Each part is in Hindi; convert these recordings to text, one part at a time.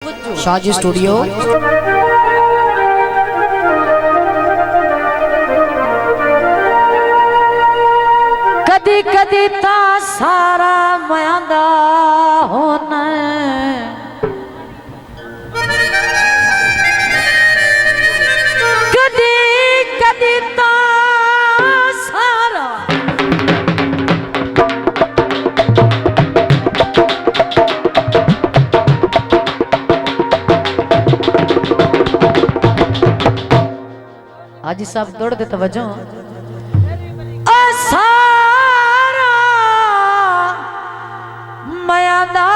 शाजी स्टूडियो। कदी कदी ता सारा मयांदा होना, कदी कदी ता सारा हाजी साहब दौड़ दे तवज्जो। सारा मयांदा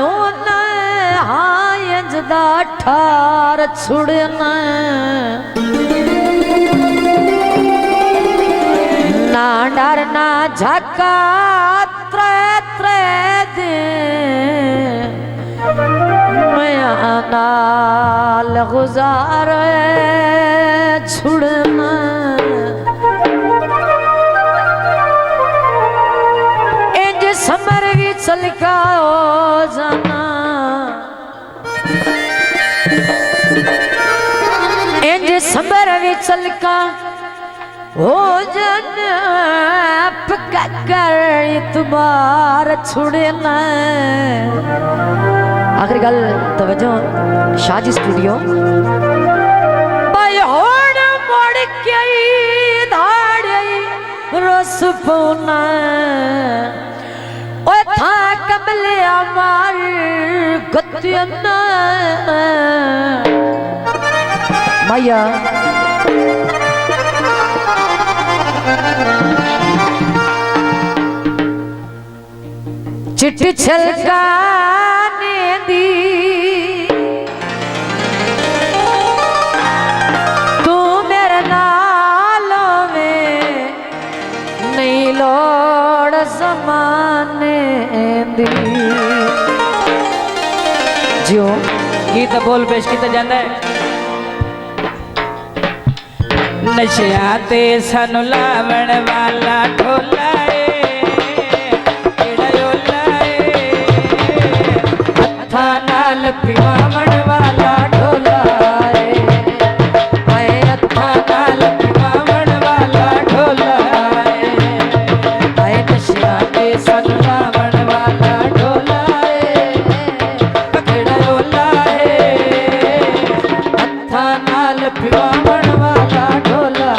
होना हाँ यजदा ठार छुड़ना, ना डर ना झका त्रे त्रे दिन मयांदा गुजारे छुड़ना। इंज समर भी चलका हो जाना, इंज समर भी चलका हो जाना, पक्का कर इतबार छुड़ना। आखिरी गल तवज्जो शाजी स्टूडियो। रस पौना ओ था कमले अमार गत्यना मैया चिट्ठी छलकाने दी जियो गीत बोल पेश किया जाता है। नशा ते सानू लावण वाला ढोला हथा नाल पिवावण वाला ढोला हथा नाल पिवावण वाला ढोला नशा ते सानू लावण वाला ढोला हथा नाल पिवावण वाला ढोला।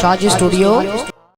Raj Studio.